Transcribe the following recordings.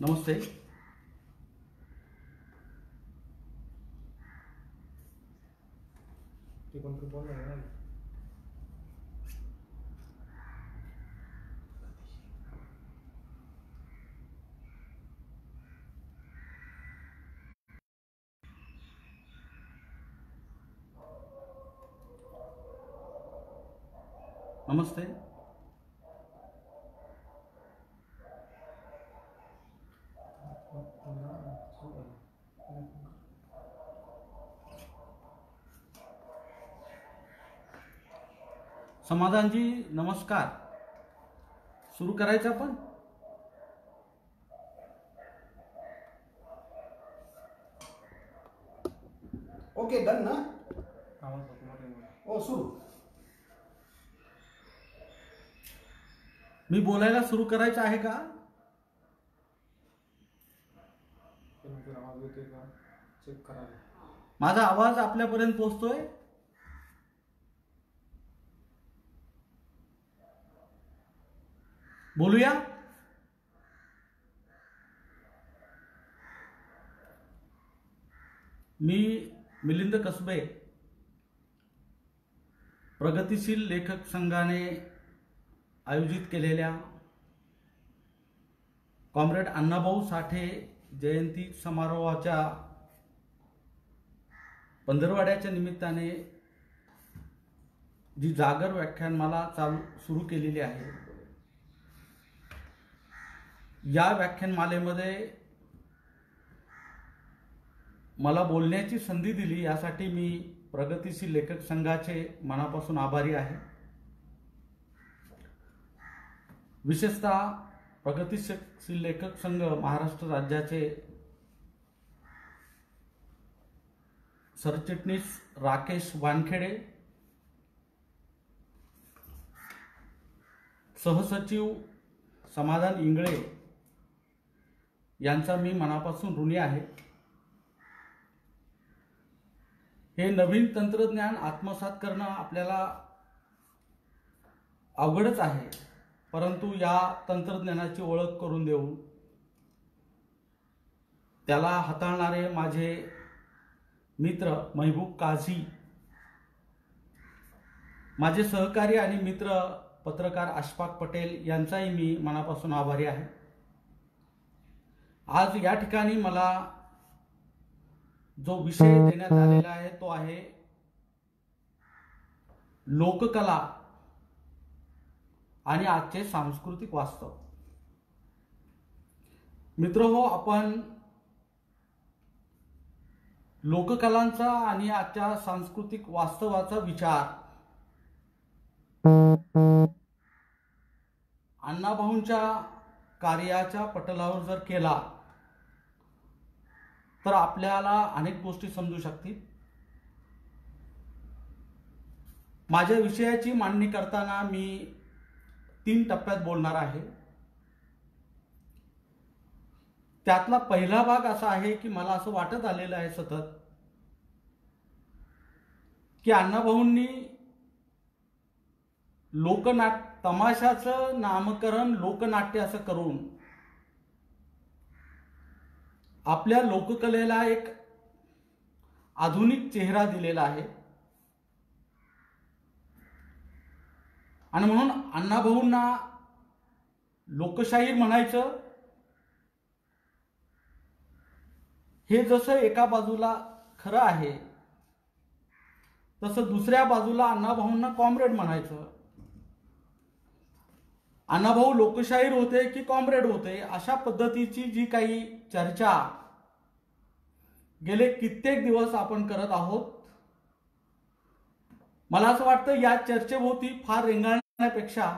नमस्ते. नमस्ते. समाधान जी नमस्कार. सुरू करायचं आपण. ओके डन ना. ओ सुरू. मी बोलायला सुरू करायचं आहे का? माझा आवाज आपल्यापर्यंत पोहोचतोय? बोलूया. मी मिलिंद कसबे, प्रगतिशील लेखक संघाने आयोजित केलेल्या कॉम्रेड अण्णाभाऊ साठे जयंती समारोहाच्या पंधरवड्याच्या निमित्ताने जी जागर व्याख्यानमाला सुरू केलेली आहे, या व्याख्यानमालेमध्ये मला बोलण्याची संधी दिली यासाठी मी प्रगतिशील लेखक संघाचे मनापासून आभारी आहे. विशेषतः प्रगतिशील लेखक संघ महाराष्ट्र राज्याचे सरचिटणीस राकेश वानखेडे, सहसचिव समाधान इंगळे यांचा मी मनापासून ऋणी आहे. हे नवीन तंत्रज्ञान आत्मसात करणं आपल्याला अवघडच आहे, परंतु या तंत्रज्ञानाची ओळख करून देऊन त्याला हाताळणारे माझे मित्र महबूब काझी, माझे सहकारी आणि मित्र पत्रकार अशफाक पटेल यांचाही मी मनापासून आभारी आहे. आज या ठिकाणी मला जो विषय देण्यात आलेला आहे तो आहे लोककला आणि आजचे सांस्कृतिक वास्तव. मित्रहो, आपण लोककलांचा आणि आजच्या सांस्कृतिक वास्तवाचा विचार अण्णाभाऊंच्या कार्याच्या पटलावर जर केला तर आपल्याला अनेक गोष्टी समजू शकतील. माझ्या विषयाची मांडणी करताना मी 3 टप्प्यात बोलणार आहे. त्यातला पहिला भाग असा आहे की मला असं वाटत आलेलं आहे सतत की अण्णाभाऊंनी तमाशाचं नामकरण लोकनाट्य असं करून आपल्या लोककलेला एक आधुनिक चेहरा दिलेला आहे. आणि म्हणून अण्णाभाऊंना लोकशाहीर म्हणायचं हे जसं एका बाजूला खरं आहे, तसं दुसऱ्या बाजूला अण्णाभाऊंना कॉम्रेड म्हणायचं. अण्णाभाऊ लोकशाहीर होते की कॉम्रेड होते, अशा पद्धतीची जी काही चर्चा गेले कित्येक दिवस आपण करत आहोत. मला असं वाटतं या चर्चेभोवती फार रेंगाळण्यापेक्षा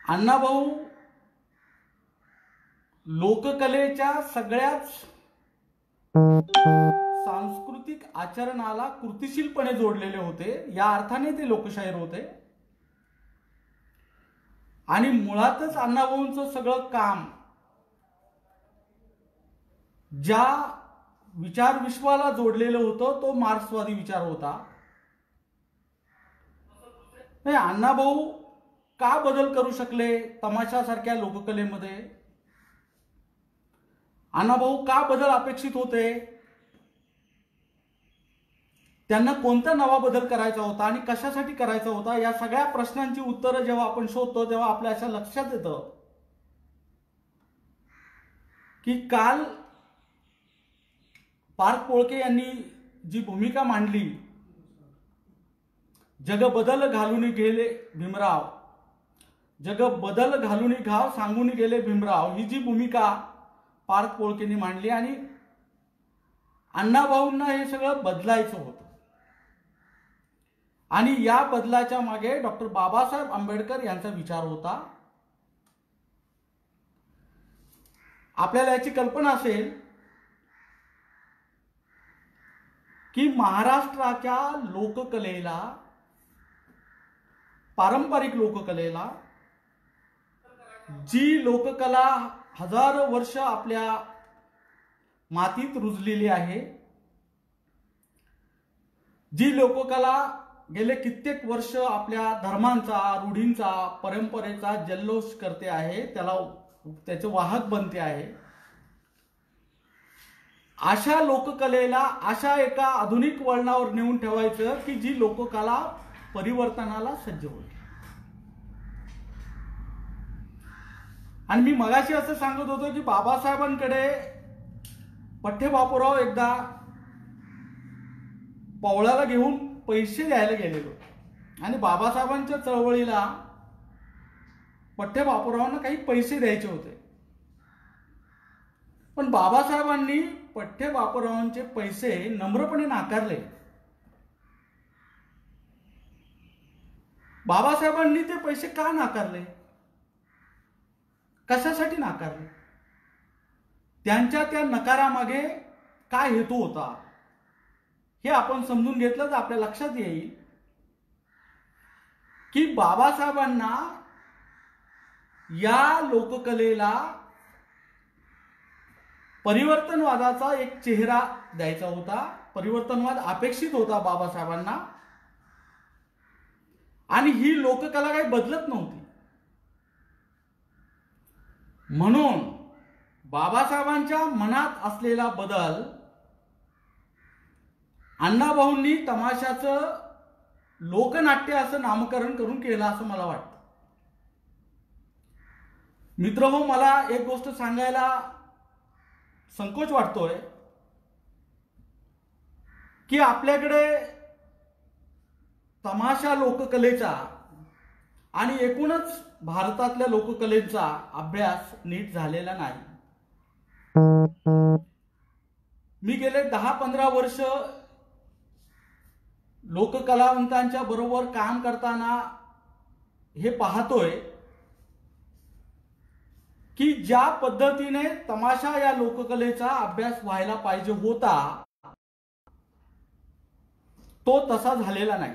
अण्णाभाऊ लोककलेच्या सगळ्याच सांस्कृतिक आचरणाला कृतिशीलपणे जोडलेले होते. या अर्थाने ते लोकशाहीर होते. आणि मुळातच अण्णाभाऊंचं सगळं काम ज्या विचार विश्वाला जोडलेलं होतं तो मार्क्सवादी विचार होता. अण्णाभाऊ का बदल करू शकले तमाशासारख्या लोककलेमध्ये? अण्णाभाऊ का बदल अपेक्षित होते? त्यांना कोणता नवा बदल करायचा होता आणि कशासाठी करायचा होता? या सगळ्या प्रश्नांची उत्तरं जेव्हा आपण शोधतो तेव्हा आपल्या अशा लक्षात येतं की काल पार्थ पोळके यांनी जी भूमिका मांडली, जग बदल घालून गेले भीमराव, जग बदल घालून घाव सांगून गेले भीमराव, ही जी भूमिका पार्थ पोळकेंनी मांडली आणि अण्णाभाऊंना हे सगळं बदलायचं होतं आणि या बदलाच्या मागे डॉक्टर बाबासाहेब आंबेडकर यांचा विचार होता. आपल्याला याची कल्पना असेल की महाराष्ट्राच्या लोककलेला, पारंपरिक लोककलेला, जी लोककला हजारो वर्ष आपल्या मातीत रुजलेली आहे, जी लोककला गेले कित्येक वर्ष आपल्या धर्मांचा, रूढींचा, परंपरेचा जल्लोष करते आहे, त्याचे वाहक बनते आहे, अशा लोककलेला अशा एका आधुनिक वळणावर नेऊन ठेवायचं की जी लोककला परिवर्तनाला सज्ज होईल. आणि मी मगाशी असं सांगत होतो की बाबासाहेबांकडे पठ्ठे बापूराव एकदा पवळाला घेऊन पैसे द्यायला गेलेलो आणि बाबासाहेबांच्या चळवळीला पठ्ठे बापूरावांना काही पैसे द्यायचे होते, पण बाबासाहेबांनी पठ्ठे बापूरावांचे पैसे नम्रपणे नाकारले. बाबासाहेबांनी ते पैसे का नाकारले? कशासाठी नाकारले? त्यांच्या त्या नकारामागे काय हेतू होता हे आपण समजून घेतलं तर आपल्या लक्षात येईल की बाबासाहेबांना या लोककलेला परिवर्तनवादाचा एक चेहरा द्यायचा होता, परिवर्तनवाद अपेक्षित होता बाबासाहेबांना, आणि ही लोककला काही बदलत नव्हती. म्हणून बाबासाहेबांच्या मनात असलेला बदल अण्णाभाऊंनी तमाशाचं लोकनाट्य असं नामकरण करून केलं असं मला वाटतं. मित्रहो, मला एक गोष्ट सांगायला संकोच वाटतोय की आपल्याकडे तमाशा लोककलेचा आणि एकूणच भारतातल्या लोककलेचा अभ्यास नीट झालेला नाही. मी गेले 10-15 वर्ष लोककलावंतांच्या बरोबर काम करताना हे पाहतोय की ज्या पद्धतीने तमाशा या लोककलेचा अभ्यास व्हायला पाहिजे होता तो तसा झालेला नाही.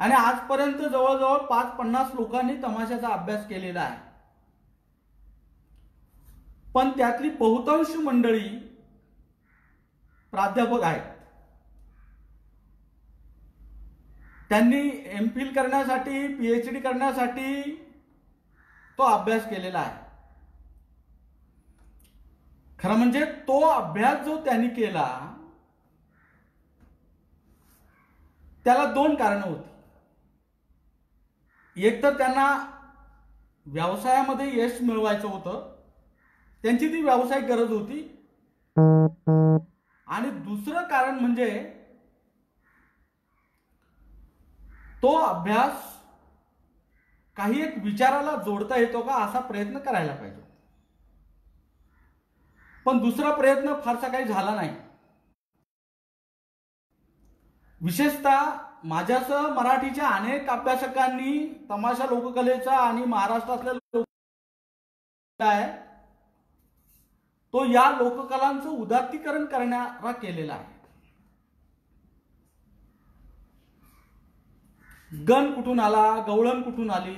आणि आजपर्यंत जवळजवळ 5-50 लोकांनी तमाशाचा अभ्यास केलेला आहे, पण त्यातली बहुतांश मंडळी प्राध्यापक आहेत. त्यांनी एमफिल करण्यासाठी, पीएचडी करण्यासाठी तो अभ्यास केलेला आहे. खरं म्हणजे तो अभ्यास जो त्यांनी केला त्याला 2 कारणं होती. एक तर त्यांना व्यवसायामध्ये यश मिळवायचं होतं, त्यांची ती व्यावसायिक गरज होती, आणि दुसरं कारण म्हणजे तो अभ्यास काही एक विचाराला जोडता येतो का असा प्रयत्न करायला पाहिजे. पण दुसरा प्रयत्न फारसा काही झाला नाही. विशेषतः माझ्यासह मराठीच्या अनेक अभ्यासकांनी तमाशा लोककलेचा आणि महाराष्ट्रातल्या लोककला आहे तो या लोककलांचं उदात्तीकरण करणारा केलेला आहे. गण कुठून आला, गवळण कुठून आली,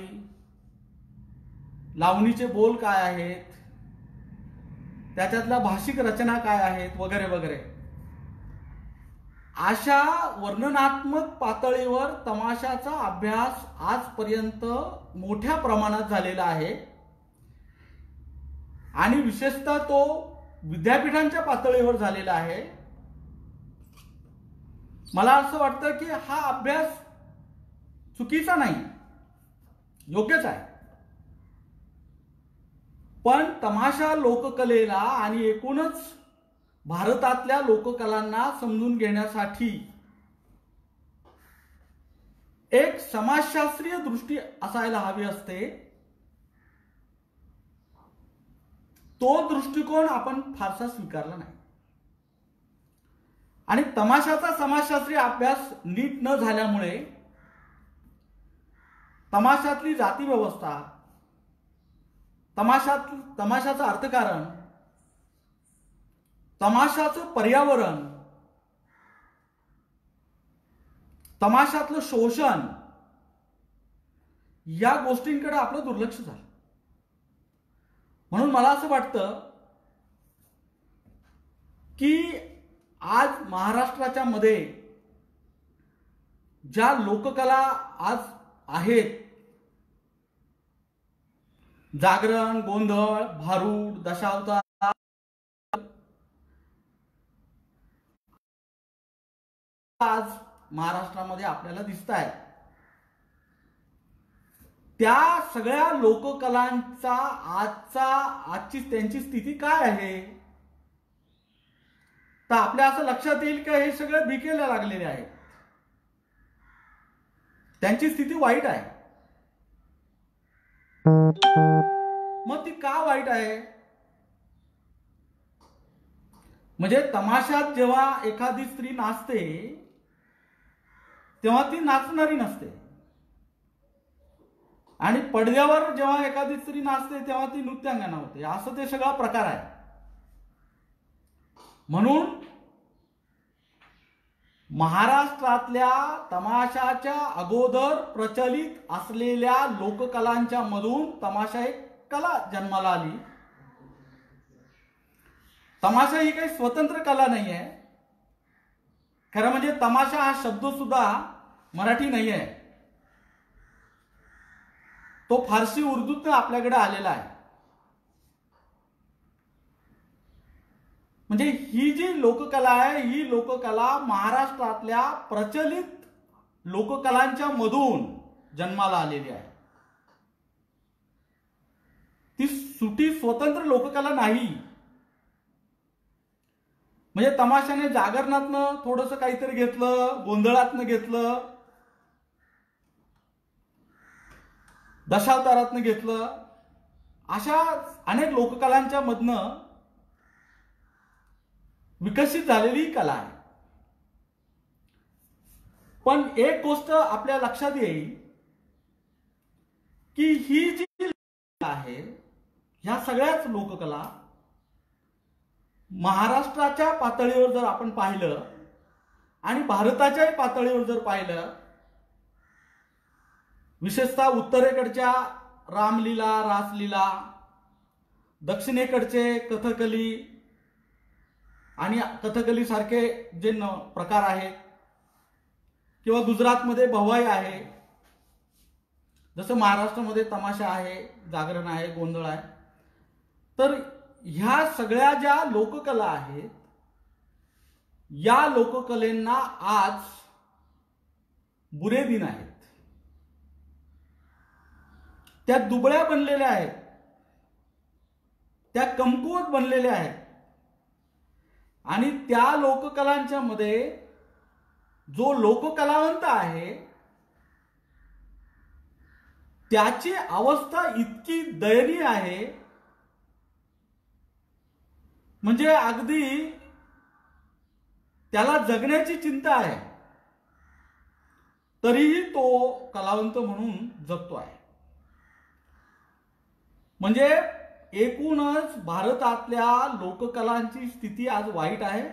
लावणीचे बोल काय आहेत, त्याच्यातल्या भाषिक रचना काय आहेत, वगैरे वगैरे अशा वर्णनात्मक पातळीवर तमाशाचा अभ्यास आजपर्यंत मोठ्या प्रमाणात झालेला आहे आणि विशेषतः तो विद्यापीठांच्या पातळीवर झालेला आहे. मला असं वाटतं की हा अभ्यास चुकीचा नाही, योग्यच आहे. पण तमाशा लोककलेला आणि एकूणच भारतातल्या लोककलांना समजून घेण्यासाठी एक समाजशास्त्रीय दृष्टी असायला हवी असते. तो दृष्टिकोन आपण फारसा स्वीकारला नाही आणि तमाशाचा समाजशास्त्रीय अभ्यास नीट न झाल्यामुळे तमाशातली जाती व्यवस्था, तमाशाचं अर्थकारण, तमाशाचं पर्यावरण, तमाशातलं शोषण या गोष्टींकडे आपलं दुर्लक्ष झालं. म्हणून मला असं वाटतं की आज महाराष्ट्राच्या मध्ये ज्या लोककला आज आहेत, जागरण, गोंधळ, भारूड, दशावतार, आज महाराष्ट्रामध्ये आपल्याला दिसत आहेत, त्या सगळ्या लोककलांचा आजची त्यांची स्थिती काय आहे, तर आपल्या असं लक्षात येईल की हे सगळे भिकेला लागलेले आहेत, त्यांची स्थिती वाईट आहे. मग ती का वाईट आहे? म्हणजे तमाशात जेव्हा एखादी स्त्री नाचते तेव्हा ती नाचणारी नसते आणि पडद्यावर जेव्हा एखादी स्त्री नाचते तेव्हा ती नृत्यांगना होते. असं ते सगळा प्रकार आहे. म्हणून महाराष्ट्रातल्या तमाशाच्या अगोदर प्रचलित असलेल्या लोककलांच्या मधून तमाशा एक कला जन्माला आली. तमाशा ही काही स्वतंत्र कला नाही आहे. खरं म्हणजे तमाशा हा शब्द सुद्धा मराठी नाही आहे, तो फारसी उर्दूतून आपल्याकडे आलेला आहे. म्हणजे ही जी लोककला आहे, ही लोककला महाराष्ट्रातल्या प्रचलित लोककलांच्या मधून जन्माला आलेली आहे. ती सुटी स्वतंत्र लोककला नाही. म्हणजे तमाशाने जागरणातनं थोडंसं काहीतरी घेतलं, गोंधळातनं घेतलं, दशावतारातनं घेतलं, अशा अनेक लोककलांच्या मधनं विकसित झालेली कला आहे. पण एक गोष्ट आपल्या लक्षात येईल की ही जी आहे, ह्या सगळ्याच लोककला महाराष्ट्राच्या पातळीवर जर आपण पाहिलं आणि भारताच्याही पातळीवर जर पाहिलं, विशेषतः उत्तरेकडच्या रामलीला, रासलीला, दक्षिणेकडचे कथकली आणि कथकली सारखे जे प्रकार आहेत, किंवा गुजरातमध्ये भवाई आहे, जसं महाराष्ट्रामध्ये तमाशा आहे, जागरण आहे, गोंधळ आहे, तर ह्या सगळ्या ज्या लोककला आहेत, या लोककलेंना आज बुरे दिन आहेत. त्या दुबळ्या बनलेल्या आहेत, त्या कमकुवत बनलेल्या आहेत आणि त्या लोककलांच्या मध्ये जो लोककलावंत आहे त्याची अवस्था इतकी दयनीय आहे, म्हणजे अगदी त्याला जगण्याची चिंता आहे, तरीही तो कलावंत म्हणून जगतो आहे. म्हणजे एकूणच भारतातल्या लोककलांची स्थिती आज वाईट आहे.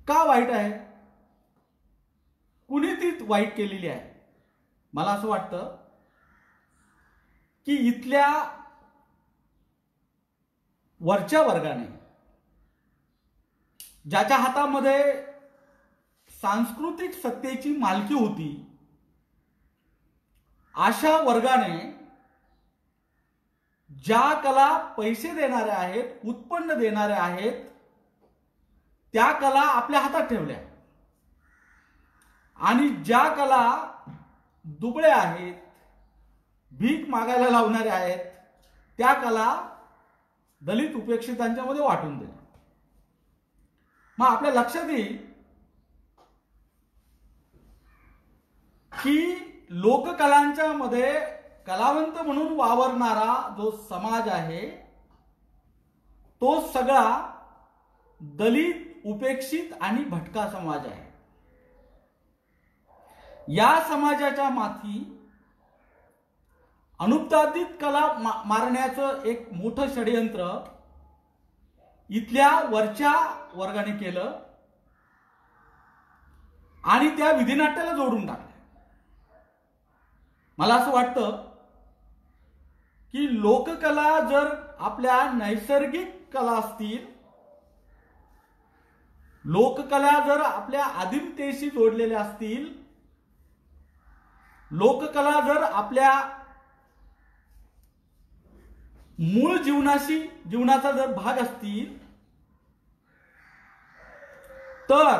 का वाईट आहे? कुणी ती वाईट केलेली आहे? मला असं वाटतं की इथल्या वरच्या वर्गाने, ज्याच्या हातामध्ये सांस्कृतिक सत्तेची मालकी होती, अशा वर्गाने ज्या कला पैसे देणाऱ्या आहेत, उत्पन्न देणाऱ्या आहेत, त्या कला आपल्या हातात ठेवल्या आणि ज्या कला दुबळ्या आहेत, भीक मागायला लावणाऱ्या आहेत, त्या कला दलित उपेक्षितांच्या मध्ये वाटून दिल्या. मग आपल्या लक्षात येईल की लोककलांच्या मध्ये कलावंत म्हणून वावरणारा जो समाज आहे तो सगळा दलित, उपेक्षित आणि भटका समाज आहे. या समाजाच्या माथी अनुत्पादित कला मारण्याचं एक मोठं षडयंत्र इथल्या वरच्या वर्गाने केलं आणि त्या विधिनाट्याला जोडून टाकलं. मला असं वाटतं की लोककला जर आपल्या नैसर्गिक कला असतील, लोककला जर आपल्या आदिमतेशी जोडलेल्या असतील, लोककला जर आपल्या मूळ जीवनाचा जर भाग असतील, तर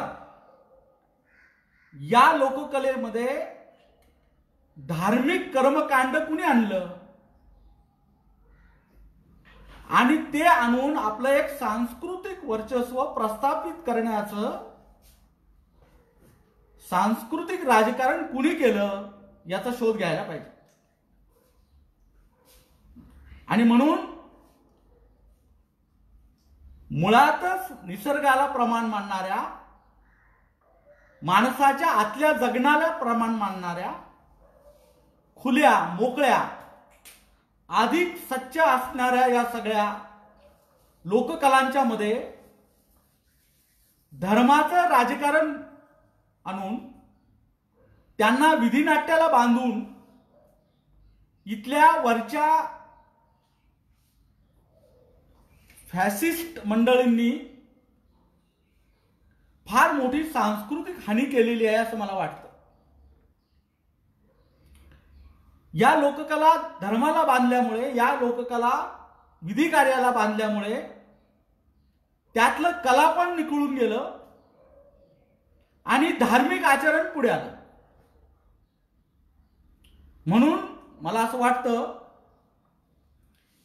या लोककलेमध्ये धार्मिक कर्मकांड कुणी आणलं आणि ते आणून आपलं एक सांस्कृतिक वर्चस्व प्रस्थापित करण्याचं सांस्कृतिक राजकारण कुणी केलं याचा शोध घ्यायला पाहिजे. आणि म्हणून मुळातच निसर्गाला प्रमाण मानणाऱ्या, माणसाच्या आतल्या जगण्याला प्रमाण मानणाऱ्या, खुल्या, मोकळ्या, अधिक सच्च्या असणाऱ्या या सगळ्या लोककलांच्या मध्ये धर्माचं राजकारण आणून त्यांना विधिनाट्याला बांधून इथल्या वरच्या फॅसिस्ट मंडळींनी फार मोठी सांस्कृतिक हानी केलेली आहे असं मला वाटतं. या लोककला धर्माला बांधल्यामुळे, या लोककला विधी कार्याला बांधल्यामुळे त्यातलं कलापण निखळून गेलं आणि धार्मिक आचरण पुढे आलं. म्हणून मला असं वाटतं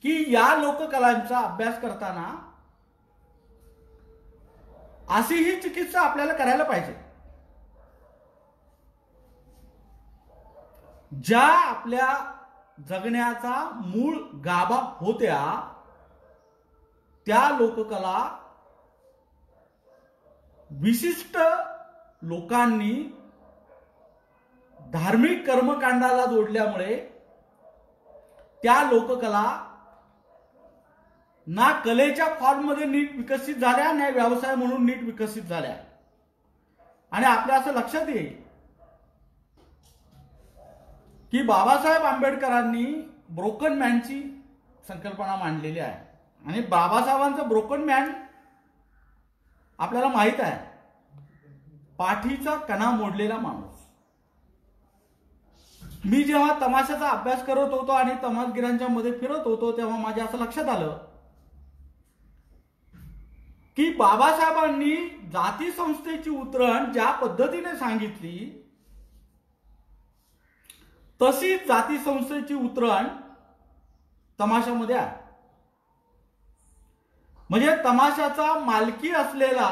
की या लोककलांचा अभ्यास करताना अशी ही चिकित्सा आपल्याला करायला पाहिजे. ज्या आपल्या जगण्याचा मूळ गाभा होत्या त्या लोककला विशिष्ट लोकांनी धार्मिक कर्मकांडाला जोडल्यामुळे त्या लोककला ना कलेच्या फॉर्ममध्ये नीट विकसित झाल्या, ना व्यवसाय म्हणून नीट विकसित झाल्या. आणि आपल्या असं लक्षात येईल की बाबासाहेब आंबेडकरांनी ब्रोकन मॅनची संकल्पना मांडलेली आहे. आणि बाबासाहेबांचं ब्रोकन मॅन आपल्याला माहित आहे, पाठीचा कणा मोडलेला माणूस. मी जेव्हा तमाशाचा अभ्यास करत होतो आणि तमाशगिरांच्या मध्ये फिरत होतो तेव्हा माझ्या असं लक्षात आलं की बाबासाहेबांनी जाती संस्थेची उतरण ज्या पद्धतीने सांगितली तशी जाती संस्थेची उतरण तमाशामध्ये आहे. म्हणजे तमाशाचा मालकी असलेला,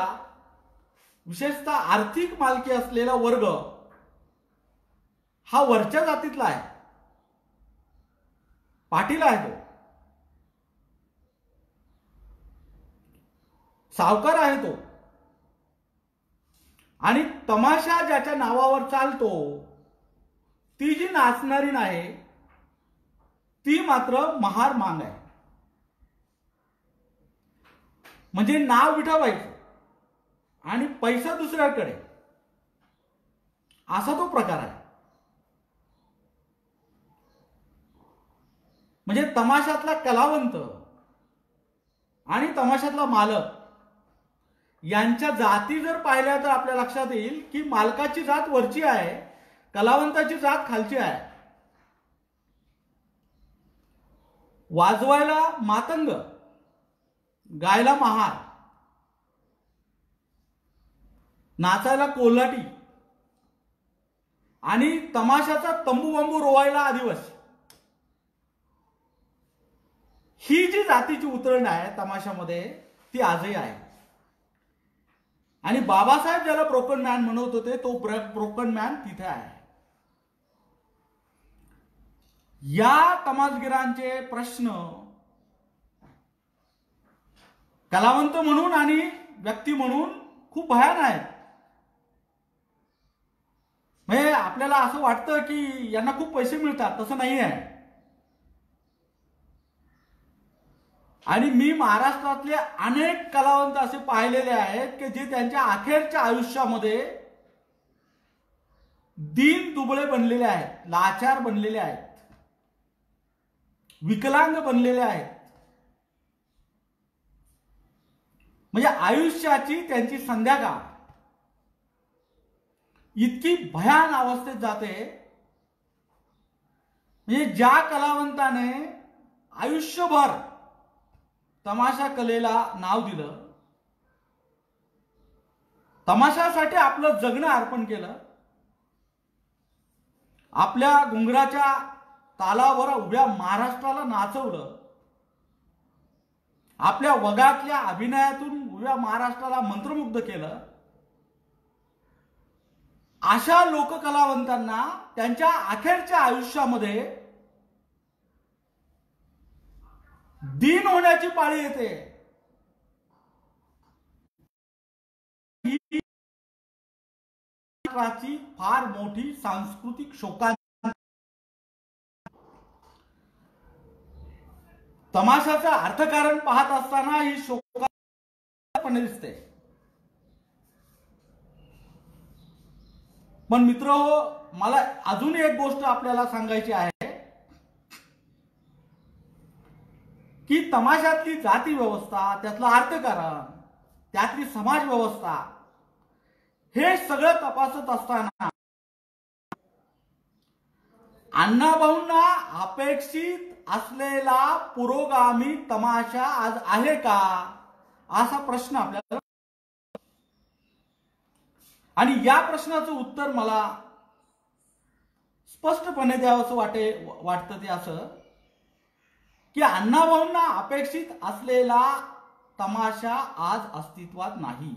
विशेषतः आर्थिक मालकी असलेला वर्ग हा वरच्या जातीतला आहे, पाटील आहे, तो सावकार आहे तो. आणि तमाशा ज्याच्या नावावर चालतो ती जी नाचणारी नाही ती मात्र महार मांग आहे. म्हणजे नाव विठवायचं आणि पैसा दुसऱ्याकडे, असा तो प्रकार आहे. म्हणजे तमाशातला कलावंत आणि तमाशातला मालक यांच्या जाती जर पाहिल्या तर आपल्या लक्षात येईल की मालकाची जात वरची आहे, कलावंताची जात खालची आहे. वाजवायला मातंग, गायला महार, नाचायला कोल्हाटी आणि तमाशाचा तंबू बांबू रोवायला आदिवासी. ही जी जातीची उतरण आहे तमाशामध्ये ती आजही आहे. आणि बाबासाहेब ज्याला ब्रोकन मॅन म्हणत होते तो ब्रोकन मॅन तिथे आहे. या तमासगिरांचे प्रश्न कलावंत म्हणून आणि व्यक्ती म्हणून खूप भयान आहेत. म्हणजे आपल्याला असं वाटतं की यांना खूप पैसे मिळतात, तसं नाही आहे. आणि मी महाराष्ट्रातले अनेक कलावंत असे पाहिलेले आहेत की जे त्यांच्या अखेरच्या आयुष्यामध्ये दीन दुबळे बनलेले आहेत, लाचार बनलेले आहेत, विकलांग बनलेले आहेत. म्हणजे आयुष्याची त्यांची संध्याकाळ इतकी भयान अवस्थेत जाते. म्हणजे ज्या कलावंताने आयुष्यभर तमाशा कलेला नाव दिलं, तमाशासाठी आपलं जगणं अर्पण केलं, आपल्या घुंगराच्या तालावर उभ्या महाराष्ट्राला नाचवलं, आपल्या वगातल्या अभिनयातून उभ्या महाराष्ट्राला मंत्रमुग्ध केलं, अशा लोककलावंतांना त्यांच्या अखेरच्या आयुष्यामध्ये दीन होण्याची पाळी येते. ही राष्ट्राची फार मोठी सांस्कृतिक शोका. तमाशाचं अर्थकारण पाहत असताना ही शोकापणे दिसते. पण मित्र, मला अजून एक गोष्ट आपल्याला सांगायची आहे की तमाशातली जाती व्यवस्था, त्यातलं अर्थकारण, त्यातली समाज व्यवस्था हे सगळं तपासत असताना अण्णाभाऊंना अपेक्षित असलेला पुरोगामी तमाशा आज आहे का, असा प्रश्न आपल्याला. आणि या प्रश्नाचं उत्तर मला स्पष्टपणे द्यावंसं वाटतं ते असं की अण्णाभाऊंना अपेक्षित असलेला तमाशा आज अस्तित्वात नाही.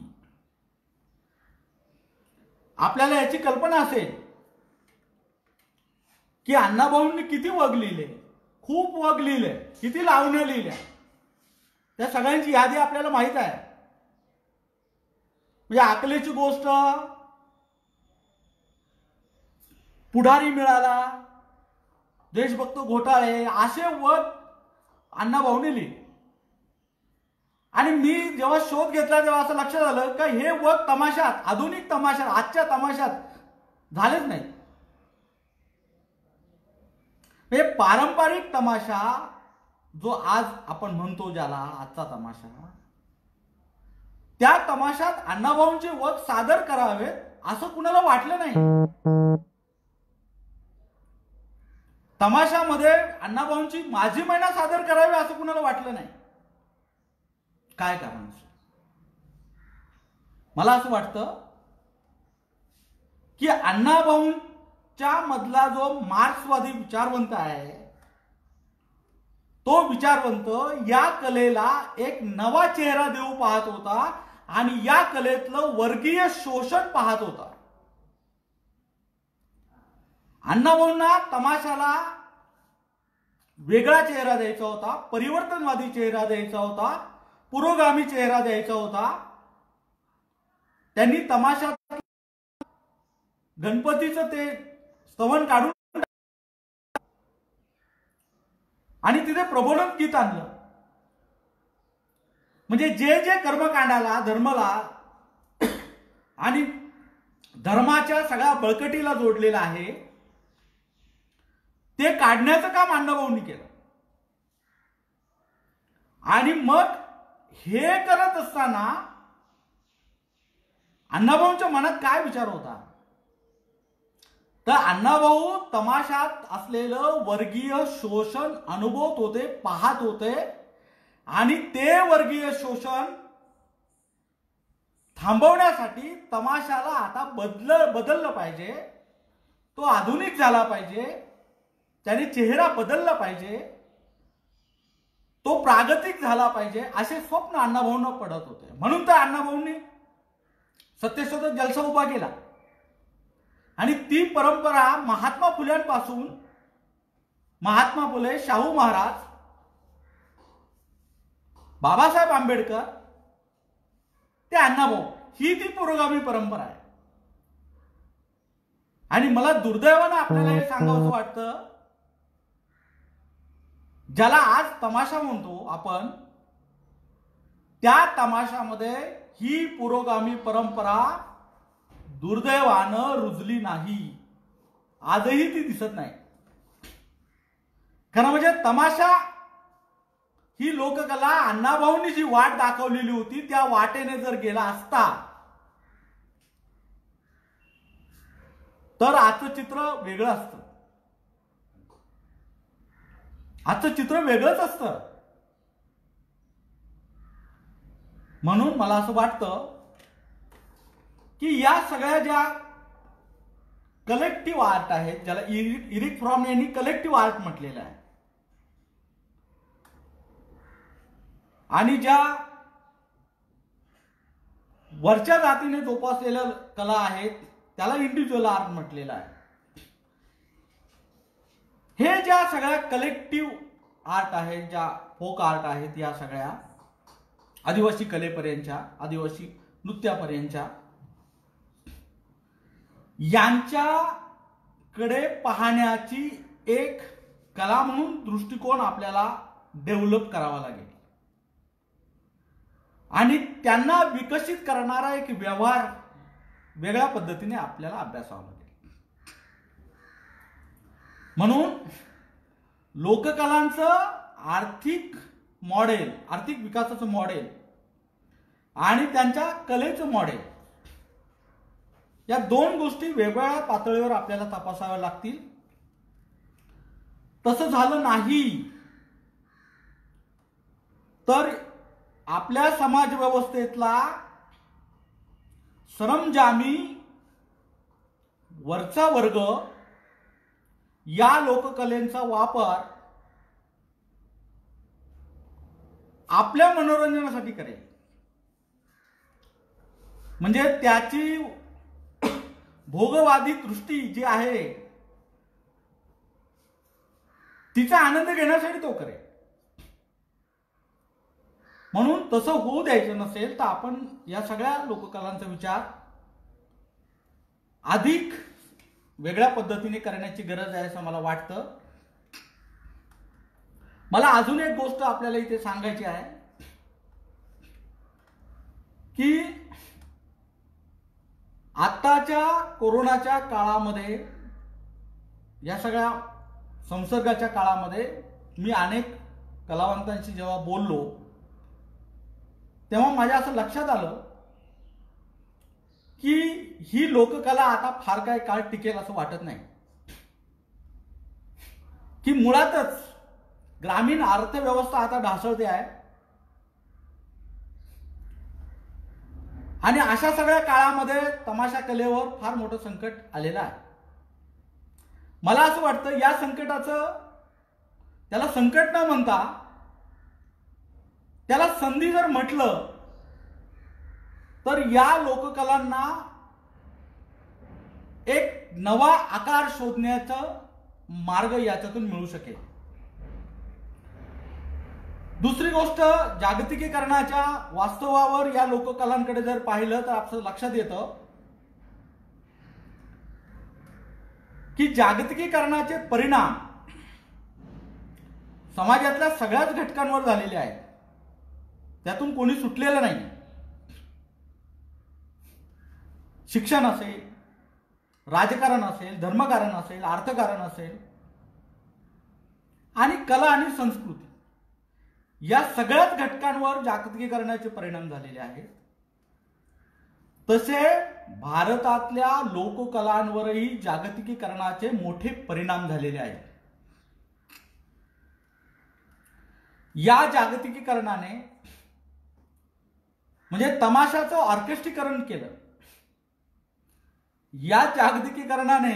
आपल्याला याची कल्पना असेल की अण्णाभाऊंनी किती वग लिहिले, खूप वग लिहिले, किती लावण्या लिहिल्या, त्या सगळ्यांची यादी आपल्याला माहित आहे. म्हणजे अकलेची गोष्ट, पुढारी मिळाला, देशभक्त घोटाळे, असे वग अण्णाभाऊंनी लिहिले. आणि मी जेव्हा शोध घेतला तेव्हा असं लक्षात आलं की हे वग तमाशात, आधुनिक तमाशात, आजच्या तमाशात झालेच नाही. हे पारंपरिक तमाशा जो आज आपण म्हणतो ज्याला आजचा तमाशा, त्या तमाशात अण्णाभाऊंचे वग सादर करावेत असं कुणाला वाटलं नाही. तमाशामध्ये अण्णाभाऊंची माझी मैना सादर करावी असं कुणाला वाटलं नाही. काय कारण असेल? मला असं वाटतं की अण्णाभाऊंच्या मधला जो मार्क्सवादी विचारवंत आहे, तो विचारवंत या कलेला एक नवा चेहरा देऊ पाहत होता आणि या कलेतलं वर्गीय शोषण पाहत होता. अण्णाभाऊंना तमाशाला वेगळा चेहरा द्यायचा होता, परिवर्तनवादी चेहरा द्यायचा होता, पुरोगामी चेहरा द्यायचा होता. त्यांनी तमाशात गणपतीचं ते स्तवन काढून आणि तिथे प्रबोधन गीत आणलं. म्हणजे जे जे कर्मकांडाला, धर्माला आणि धर्माच्या सगळ्या बळकटीला जोडलेलं आहे ते काढण्याचं काम अण्णाभाऊंनी केलं. आणि मग हे करत असताना अण्णाभाऊंच्या मनात काय विचार होता? तर अण्णाभाऊ तमाशात असलेलं वर्गीय शोषण अनुभवत होते, पाहत होते आणि ते वर्गीय शोषण थांबवण्यासाठी तमाशाला आता बदललं पाहिजे, तो आधुनिक झाला पाहिजे, त्याने चेहरा बदलला पाहिजे, तो प्रागतिक झाला पाहिजे, असे स्वप्न अण्णाभाऊंना पडत होते. म्हणून तर अण्णाभाऊंनी सत्यशोधक जलसा उभा केला आणि ती परंपरा महात्मा फुल्यांपासून महात्मा फुले, शाहू महाराज, बाबासाहेब आंबेडकर ते अण्णाभाऊ, ही ती पुरोगामी परंपरा आहे. आणि मला दुर्दैवानं आपल्याला हे सांगावंसं वाटतं, ज्याला आज तमाशा म्हणतो आपण, त्या तमाशामध्ये ही पुरोगामी परंपरा दुर्दैवानं रुजली नाही. आजही ती दिसत नाही. खरं म्हणजे तमाशा ही लोककला अण्णाभाऊंनी जी वाट दाखवलेली होती त्या वाटेने जर गेला असता तर आजचं चित्र वेगळं असतं. आजचं चित्र वेगळंच असतं. म्हणून मला असं वाटतं की या सगळ्या ज्या कलेक्टिव्ह आर्ट आहेत, ज्याला इरिक फ्रॉम यांनी कलेक्टिव्ह आर्ट म्हटलेलं आहे, आणि ज्या वरच्या जातीने जोपासलेल्या कला आहेत त्याला इंडिव्हिज्युअल आर्ट म्हटलेलं आहे. हे ज्या सगळ्या कलेक्टिव्ह आर्ट आहेत, ज्या फोक आर्ट आहेत, या सगळ्या आदिवासी कलेपर्यंतच्या, आदिवासी नृत्यापर्यंतच्या, यांच्याकडे पाहण्याची एक कला म्हणून दृष्टिकोन आपल्याला डेव्हलप करावा लागेल आणि त्यांना विकसित करणारा एक व्यवहार वेगळ्या पद्धतीने आपल्याला अभ्यासावा लागेल. म्हणून लोककलांचं आर्थिक मॉडेल, आर्थिक विकासाचं मॉडेल आणि त्यांच्या कलेचं मॉडेल, या दोन गोष्टी वेगवेगळ्या पातळीवर आपल्याला तपासाव्या लागतील. तसं झालं नाही तर आपल्या समाज व्यवस्थेतला सरंजामी वरचा वर्ग या लोककलेचा वापर आपल्या मनोरंजनासाठी करेल. म्हणजे त्याची भोगवादी दृष्टी जी आहे तिचा आनंद घेण्यासाठी तो करेल. म्हणून तसं होऊ द्यायचं नसेल तर आपण या सगळ्या लोककलांचा विचार अधिक वेगळ्या पद्धतीने करण्याची गरज आहे असं मला वाटतं. मला अजून एक गोष्ट आपल्याला इथे सांगायची आहे की आताच्या कोरोनाच्या काळामध्ये, या सगळ्या संसर्गाच्या काळामध्ये मी अनेक कलावंतांशी जेव्हा बोललो तेव्हा माझ्या असं लक्षात आलं की ही लोककला आता फार काही काळ टिकेल असं वाटत नाही. की मुळातच ग्रामीण अर्थव्यवस्था आता ढासळते आहे आणि अशा सगळ्या काळामध्ये तमाशा कलेवर फार मोठं संकट आलेलं आहे. मला असं वाटतं या संकटाचं, त्याला संकट न म्हणता त्याला संधी जर म्हटलं तर या लोककलांना एक नवा आकार शोधण्याचा मार्ग याच्यातून मिळू शकेल. दुसरी गोष्ट, जागतिकीकरणाच्या वास्तवावर या लोककलांकडे जर पाहिलं तर आपलं लक्षात येतं की जागतिकीकरणाचे परिणाम समाजातल्या सगळ्याच घटकांवर झालेले आहेत. त्यातून कोणी सुटलेलं नाही. शिक्षण असेल, राजकारण असेल, धर्मकारण असेल, अर्थकारण असेल आणि कला आणि संस्कृती, या सगळ्याच घटकांवर जागतिकीकरणाचे परिणाम झालेले आहेत. तसे भारतातल्या लोककलांवरही जागतिकीकरणाचे मोठे परिणाम झालेले आहेत. या जागतिकीकरणाने म्हणजे तमाशाचं ऑर्केस्ट्रीकरण केलं. या जागतिकीकरणाने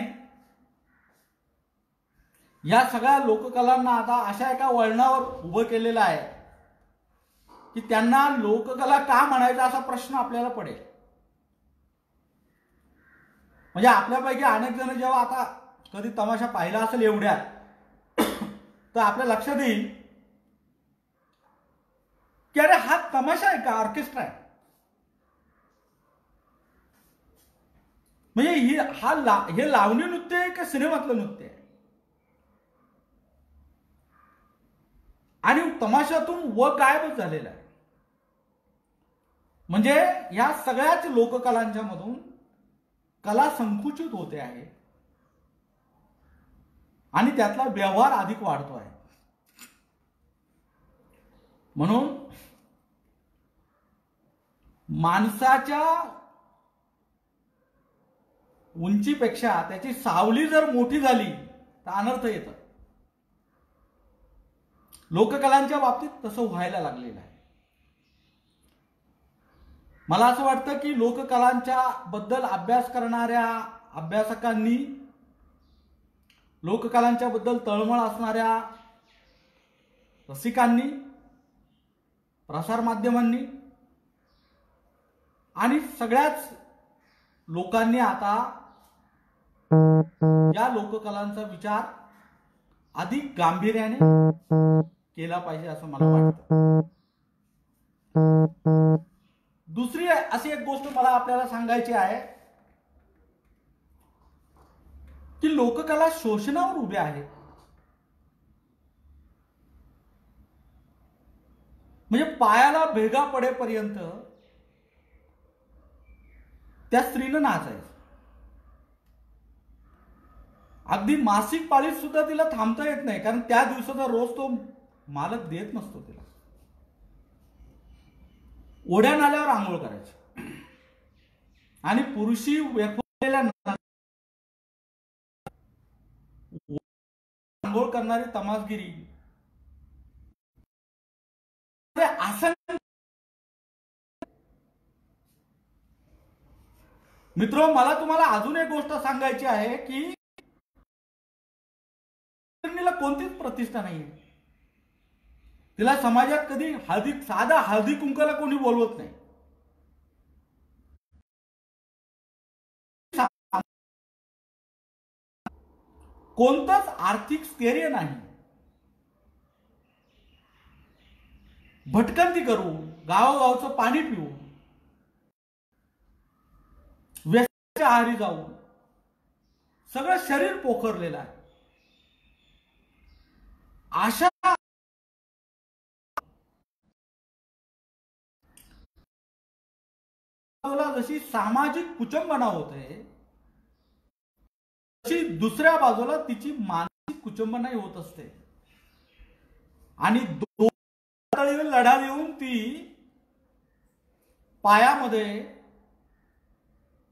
या सगळ्या लोककलांना आता अशा एका वळणावर उभं केलेलं आहे की त्यांना लोककला का म्हणायचा असा प्रश्न आपल्याला पडेल. म्हणजे आपल्यापैकी अनेक जण जेव्हा आता कधी तमाशा पाहिला असेल एवढ्यात तर आपल्या लक्षात येईल की अरे हा तमाशा आहे का ऑर्केस्ट्रा आहे. म्हणजे हे लावणी नृत्य आहे का सिनेमातलं नृत्य आहे. आणि तमाशातून गायबच झालेला आहे. म्हणजे या सगळ्याच लोककलांच्या मधून कला संकुचित होते आहे आणि त्यातला व्यवहार अधिक वाढतो आहे. म्हणून माणसाच्या उंचीपेक्षा त्याची सावली जर मोठी झाली तर अनर्थ येतं. लोककलांच्या बाबतीत तसं व्हायला लागलेलं आहे. मला असं वाटतं की लोककलांच्या बद्दल अभ्यास करणाऱ्या अभ्यासकांनी, लोककलांच्या बद्दल तळमळ असणाऱ्या रसिकांनी, प्रसारमाध्यमांनी आणि सगळ्याच लोकांनी आता या लोककलांचा विचार अधिक गांभीर्याने केला पाहिजे असं मला वाटतं. दुसरी अशी एक गोष्ट मला आपल्याला सांगायची आहे की लोककला शोषणावर उभ्या आहेत. म्हणजे पायाला भेगा पडेपर्यंत त्या स्त्रीनं नाचायचं. अगदी मासिक पाळीत सुद्धा तिला थांबता येत नाही, कारण त्या दिवसाचा रोज तो मालक देत नसतो तिला. ओढ्या नाल्यावर आंघोळ करायची आणि पुरुषी वेखलेल्या आंघोळ करणारी तमासगिरी असं. मित्र, मला तुम्हाला अजून एक गोष्ट सांगायची आहे की तिला कोणतीच प्रतिष्ठा नाहीये. तिला समाजात कधी साधा हळदी कुंकाला कोणी बोलवत नाही. कोणतंच आर्थिक स्थैर्य नाही. भटकंती करू, गावोगावचं पाणी पिऊ, व्यसनाच्या आहारी जाऊ, सगळं शरीर पोखरलेलं आहे. अशा जशी सामाजिक कुचंबना होते तशी दुसऱ्या बाजूला तिची मानसिक कुचंबनाही होत असते. आणि दोन पातळीवर लढा देऊन ती पायामध्ये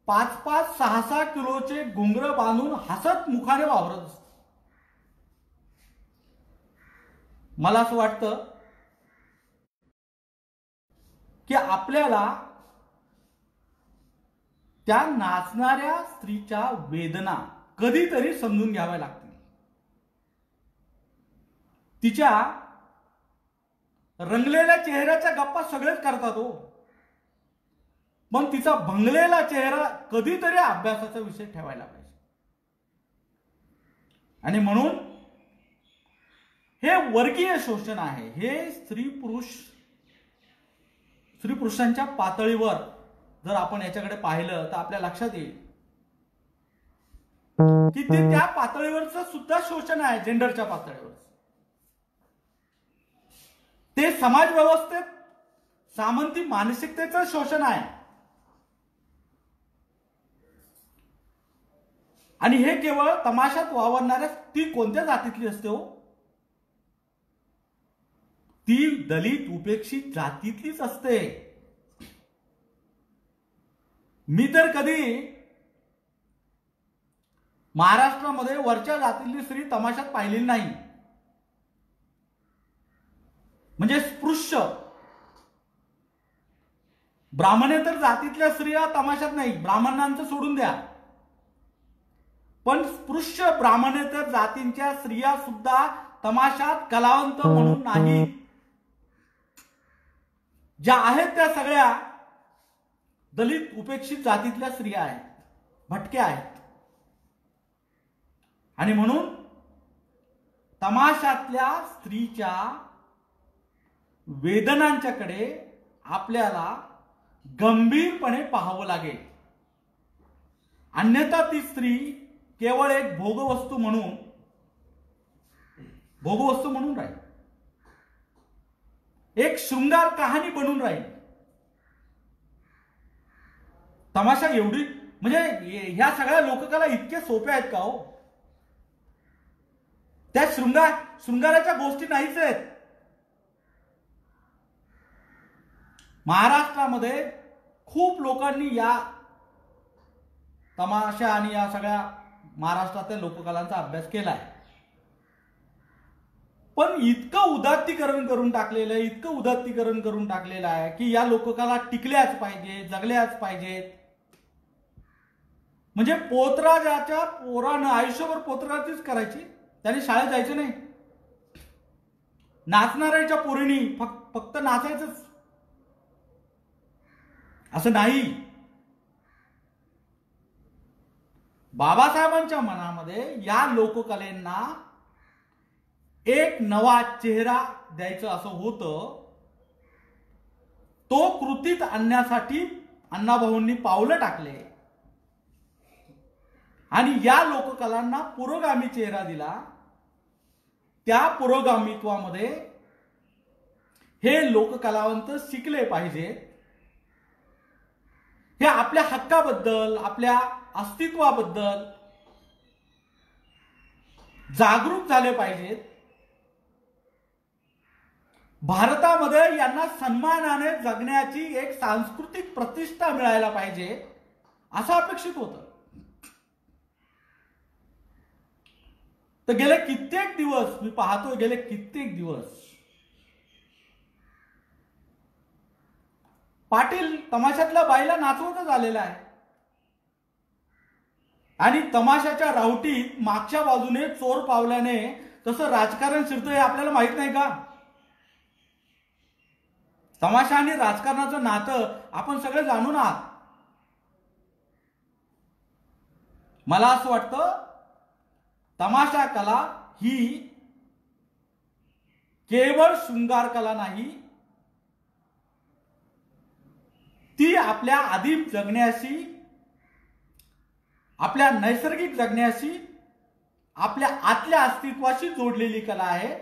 5-5, 6-6 किलोचे घुंगर बांधून हसत मुखाने वावरत असते. मला असं वाटतं की आपल्याला त्या नाचणाऱ्या स्त्रीच्या वेदना कधीतरी समजून घ्याव्या लागतील. तिच्या रंगलेल्या चेहऱ्याच्या गप्पा सगळेच करतात हो, पण तिचा भंगलेला चेहरा कधीतरी अभ्यासाचा विषय ठेवायला पाहिजे. आणि म्हणून हे वर्गीय शोषण आहे. हे स्त्री पुरुषांच्या पातळीवर जर आपण याच्याकडे पाहिलं तर आपल्या लक्षात येईल की ते त्या पातळीवरच सुद्धा शोषण आहे. जेंडरच्या पातळीवर ते समाज व्यवस्थेत सामंती मानसिकतेचं शोषण आहे. आणि हे केवळ तमाशात वावरणाऱ्या, ती कोणत्या जातीतली असते हो? ती दलित उपेक्षित जातीतलीच असते. मी तर कधी महाराष्ट्रामध्ये वरच्या जातीतली स्त्री तमाशात पाहिलेली नाही. म्हणजे स्पृश्य ब्राह्मणेतर जातीतल्या स्त्रिया तमाशात नाही, ब्राह्मणांचं सोडून द्या, पण स्पृश्य ब्राह्मणेतर जातींच्या स्त्रिया सुद्धा तमाशात कलावंत म्हणून नाही. ज्या आहेत त्या सगळ्या दलित उपेक्षित जातीतल्या स्त्रिया आहेत, भटक्या आहेत. आणि म्हणून तमाशातल्या स्त्रीच्या वेदनांच्याकडे आपल्याला गंभीरपणे पाहावं लागेल. अन्यथा ती स्त्री केवळ एक भोगवस्तू म्हणून राहील, एक शृंगार कहाणी बनून राहील. तमाशा एवढी म्हणजे ह्या सगळ्या लोककला इतक्या सोप्या आहेत का हो? त्या शृंगाराच्या गोष्टी नाहीच आहेत. महाराष्ट्रामध्ये खूप लोकांनी या तमाशा आणि या सगळ्या महाराष्ट्रातल्या लोककलांचा अभ्यास केलाय, पण इतकं उदात्तीकरण करून टाकलेलं आहे की या लोककला टिकल्याच पाहिजे, जगल्याच पाहिजेत. म्हणजे पोतराजाच्या पोरानं आयुष्यभर पोतराजीच करायची, त्याने शाळेत जायचं नाही. नाचणाऱ्याच्या पोरीनी फक्त नाचायचंच असं नाही. बाबासाहेबांच्या मनामध्ये या लोककलेंना एक नवा चेहरा द्यायचं असं होतं. तो कृतीत आणण्यासाठी अण्णाभाऊंनी पावलं टाकले आणि या लोककलांना पुरोगामी चेहरा दिला. त्या पुरोगामित्वामध्ये हे लोककलावंत शिकले पाहिजेत, हे आपल्या हक्काबद्दल, आपल्या अस्तित्वाबद्दल जागरूक झाले पाहिजेत. भारतामध्ये यांना सन्मानाने जगण्याची एक सांस्कृतिक प्रतिष्ठा मिळायला पाहिजे असं अपेक्षित होतं. तर गेले कित्येक दिवस मी पाहतोय, गेले कित्येक दिवस पाटील तमाशातल्या बाईला नाचवतच आलेला आहे आणि तमाशाच्या रावटीत मागच्या बाजूने चोर पावल्याने तसं राजकारण शिरतं हे आपल्याला माहित नाही का? तमाशा आणि राजकारणाचं नातं आपण सगळे जाणून आहात. मला असं वाटतं तमाशा कला ही केवळ शृंगार कला नाही, ती आपल्या आदिम जगण्याशी, आपल्या नैसर्गिक जगण्याशी, आपल्या आतल्या अस्तित्वाशी जोडलेली कला आहे.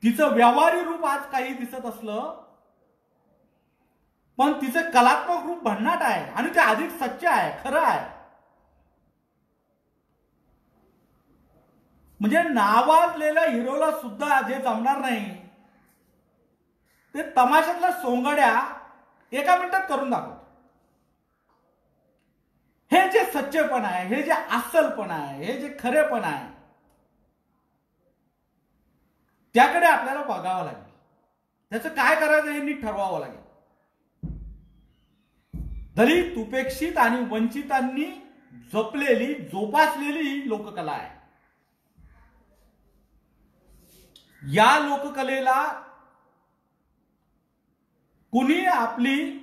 तिचं व्यावहारिक रूप आज काही दिसत असलं, पण तिचं कलात्मक रूप भन्नाट आहे आणि ते अधिक सच्च आहे, खरं आहे. म्हणजे नावाजलेल्या हिरोला सुद्धा जे जमणार नाही ते तमाशातल्या सोंगड्या एका मिनिटात करून दाखवतो. हे जे सच्चेपण आहे, हे जे अस्सलपण आहे, हे जे खरेपण आहे, त्याकडे आपल्याला बघावं लागेल. त्याचं काय करायचं हे नीट ठरवावं लागेल. दलित, उपेक्षित आणि वंचितांनी जपलेली, जोपासलेली लोककला आहे. या लोककलेला कुणी आपली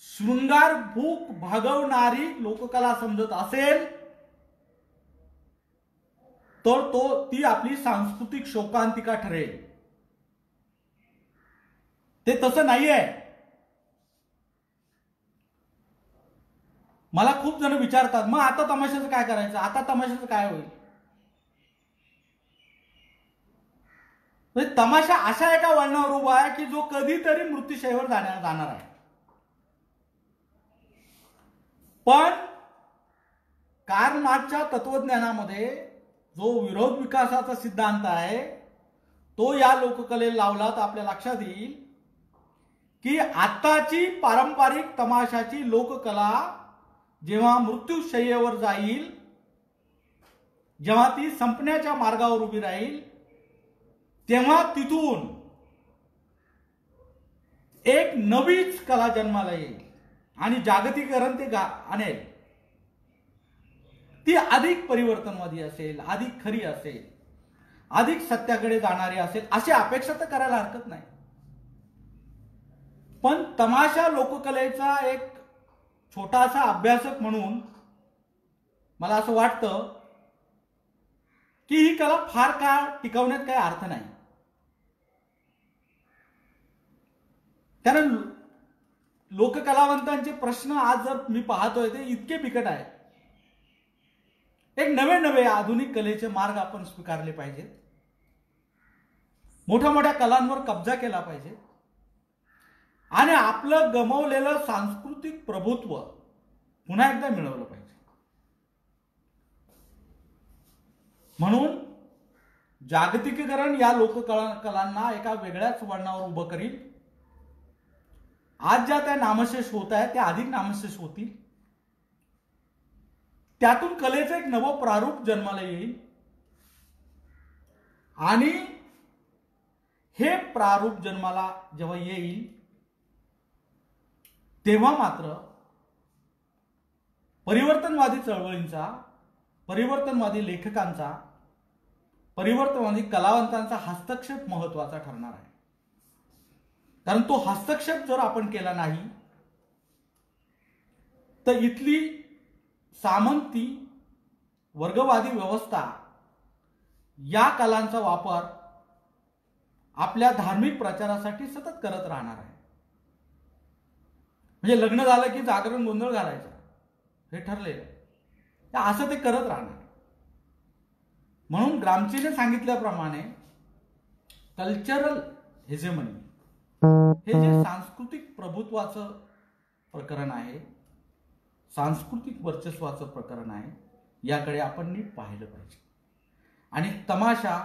शृंगार भूक भागवणारी लोककला समजत असेल तर ती आपली सांस्कृतिक शोकांतिका ठरेल. ते तसं नाहीये. मला खूप जण विचारतात, मग आता तमाशाचं काय करायचं, आता तमाशाचं काय होईल? तमाशा अशा एका वळणावर उभा आहे की जो कधीतरी मृत्यूशयेवर जाणार आहे. पण कार्ल मार्क्सच्या तत्वज्ञानामध्ये जो विरोध विकासाचा सिद्धांत आहे तो या लोककलेला लावला तर आपल्या लक्षात येईल की आताची पारंपरिक तमाशाची लोककला जेव्हा मृत्यूशय्येवर जाईल, जेव्हा ती संपण्याच्या मार्गावर उभी राहील, तेव्हा तिथून एक नवीच कला जन्माला येईल आणि जागतिकीकरण ते आणेल. ती अधिक परिवर्तनवादी असेल, अधिक खरी असेल, अधिक सत्याकडे जाणारी असेल, अशी अपेक्षा तर करायला हरकत नाही. पण तमाशा लोककलेचा एक छोटासा अभ्यासक म्हणून मला असं वाटतं की ही कला फार काळ टिकवण्यात काही अर्थ नाही. कारण लोककलावंतांचे प्रश्न आज जर मी पाहतोय ते इतके बिकट आहेत. एक नवे नवे आधुनिक कलेचे मार्ग आपण स्वीकारले पाहिजेत. मोठ्या मोठ्या कलांवर कब्जा केला पाहिजे आणि आपलं गमावलेलं सांस्कृतिक प्रभुत्व पुन्हा एकदा मिळवलं पाहिजे. म्हणून जागतिकीकरण या लोककलांना एका वेगळ्याच वळणावर उभं करील. आज ज्या त्या नामशेष होत आहेत त्या अधिक नामशेष होतील. त्यातून कलेचं एक नवं प्रारूप जन्माला येईल आणि हे प्रारूप जन्माला जेव्हा येईल तेव्हा मात्र परिवर्तनवादी चळवळींचा, परिवर्तनवादी लेखकांचा, परिवर्तनवादी कलावंतांचा हस्तक्षेप महत्वाचा ठरणार आहे. कारण तो हस्तक्षेप जर आपण केला नाही तर इथली सामंती वर्गवादी व्यवस्था या कलांचा वापर आपल्या धार्मिक प्रचारासाठी सतत करत राहणार आहे. म्हणजे लग्न झालं की जागरण गोंधळ घालायचा हे ठरलेलं, असं ते करत राहणार. म्हणून ग्रामचीने सांगितल्याप्रमाणे कल्चरल हेजेमनी हे जे सांस्कृतिक प्रभुत्वाचं प्रकरण आहे, सांस्कृतिक वर्चस्वाचं प्रकरण आहे, याकडे आपण नीट पाहिलं पाहिजे. आणि तमाशा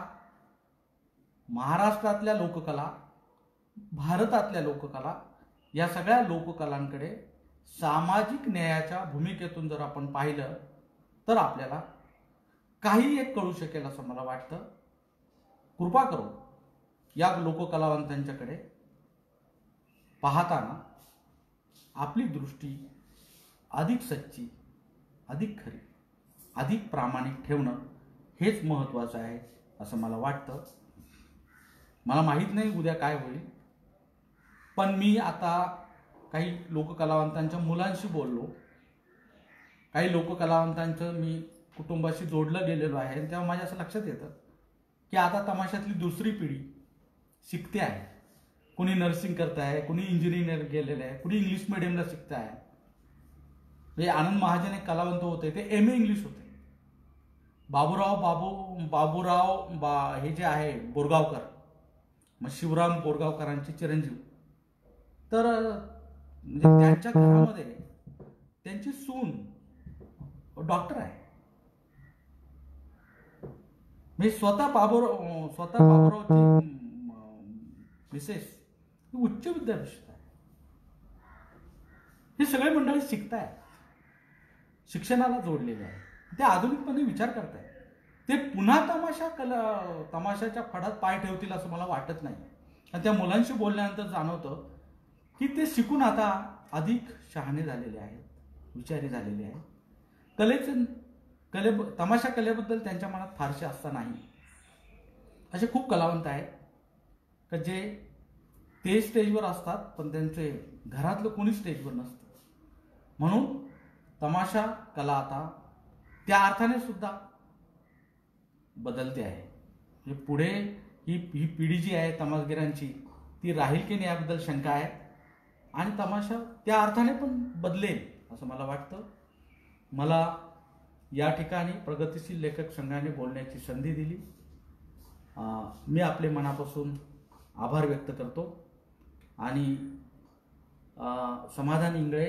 महाराष्ट्रातल्या लोककला, भारतातल्या लोककला या सगळ्या लोककलांकडे सामाजिक न्यायाच्या भूमिकेतून जर आपण पाहिलं तर आपल्याला काही एक कळू शकेल असं मला वाटतं. कृपा करून या लोककलावंतांच्याकडे पाहताना आपली दृष्टी अधिक सच्ची, अधिक खरी, अधिक प्रामाणिक ठेवणं हेच महत्त्वाचं आहे असं मला वाटतं. मला माहीत नाही उद्या काय होईल, पण मी आता काही लोककलावंतांच्या मुलांशी बोललो, काही लोककलावंतांचं मी कुटुंबाशी जोडलं गेलेलो आहे. तेव्हा माझ्या असं लक्षात येतं की आता तमाशातली दुसरी पिढी शिकते आहे. कुणी नर्सिंग करत आहे, कुणी इंजिनिअर गेलेलं आहे, कुणी इंग्लिश मिडियमला शिकत आहे. म्हणजे आनंद महाजन एक कलावंत होते, ते MA इंग्लिश होते. बाबूराव हे जे आहे बोरगावकर, मग शिवराम बोरगावकरांचे चिरंजीव, तर म्हणजे त्यांच्या घरामध्ये त्यांची सून डॉक्टर आहे. म्हणजे स्वतः बाबूरावची मिसेस उच्च विद्याभूषित आहे. हे सगळे मंडळी शिकताय, शिक्षणाला जोडलेले आहे, ते आधुनिकपणे विचार करताय. ते पुन्हा तमाशाच्या फडात पाय ठेवतील असं मला वाटत नाही. आणि त्या मुलांशी बोलल्यानंतर जाणवतं की ते शिकून आता अधिक शहाणे झालेले आहेत, विचारी झालेले आहेत. तमाशा कलेबद्दल त्यांच्या मनात फारसे आस्था नाही. असे खूप कलावंत आहेत का जे ते स्टेजवर असतात पण त्यांचे घरातलं कोणी स्टेजवर नसतं. म्हणून तमाशा कला आता त्या अर्थाने सुद्धा बदलते आहे. म्हणजे पुढे ही पिढी जी आहे तमासगिरांची ती राहील की नाही याबद्दल शंका आहे. आणि तमाशा त्या अर्थाने पण बदलेल असं मला वाटतं. मला या ठिकाणी प्रगतिशील लेखक संघाने बोलण्याची संधी दिली. मी आपले मनापासून आभार व्यक्त करतो आणि समाधान इंगळे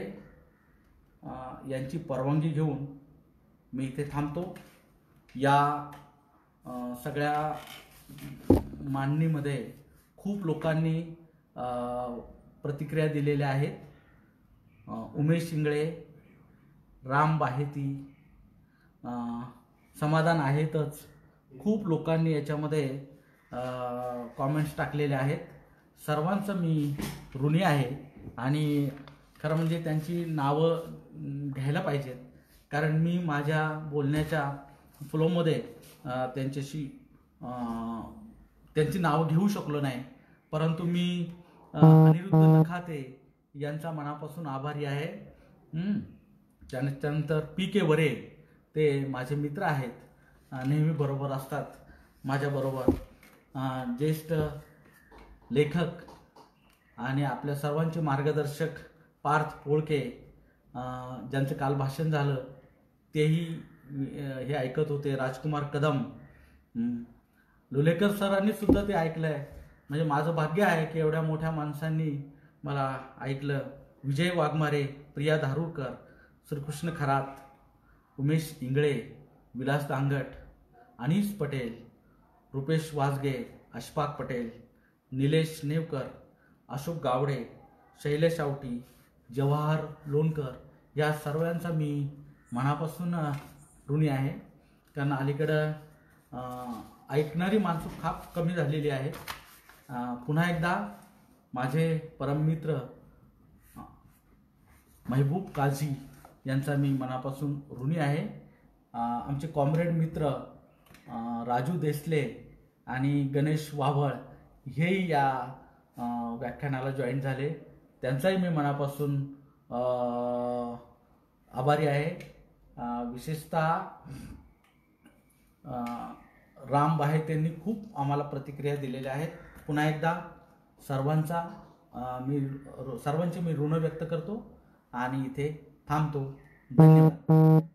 यांची परवानगी घेऊन मी इथे थांबतो. या सगळ्या मांडणीमध्ये खूप लोकांनी प्रतिक्रिया दिलेल्या आहेत. उमेश इंगळे, राम बाहेती, समाधान आहेतच, खूप लोकांनी याच्यामध्ये कॉमेंट्स टाकलेले आहेत. सर्वांचं मी ऋणी आहे आणि खरं म्हणजे त्यांची नावं घ्यायला पाहिजेत, कारण मी माझ्या बोलण्याच्या फ्लोमध्ये त्यांची नावं घेऊ शकलो नाही. परंतु मी अनिरुद्ध नखाते यांचा मनापासून आभारी आहे. त्यानंतर PK वरे, ते माझे मित्र आहेत, नेहमी बरोबर असतात माझ्याबरोबर. ज्येष्ठ लेखक आणि आपल्या सर्वांचे मार्गदर्शक पार्थ पोळके, ज्यांचं काल भाषण झालं तेही हे ऐकत होते. राजकुमार कदम, लुलेकर सरांनी सुद्धा ते ऐकलंय. म्हणजे माझं भाग्य आहे की एवढ्या मोठ्या माणसांनी मला ऐकलं. विजय वाघमारे, प्रिया धारूरकर, श्रीकृष्ण खरात, उमेश इंगळे, विलास दांगट, अनीस पटेल, रुपेश वासगे, अशफाक पटेल, निलेश नेवकर, अशोक गावडे, शैलेश आवटी, जवाहर लोणकर, या सर्वांचा मी मनापासून ऋणी आहे. कारण अलीकडं ऐकणारी माणसं खूप कमी झालेली आहेत. पुन्हा एकदा माझे परममित्र महबूब काझी यांचा मी मनापासून ऋणी आहे. आमचे कॉम्रेड मित्र राजू देसले आणि गणेश वाव्हळ हेही या व्याख्यानाला जॉईन झाले. त्यांचाही मी मनापासून आभारी आहे. विशेषतः राम बाहेतेंनी खूप आम्हाला प्रतिक्रिया दिलेल्या आहेत. पुन्हा एकदा सर्वांची मी ऋण व्यक्त करतो आणि इथे थांबतो. धन्यवाद.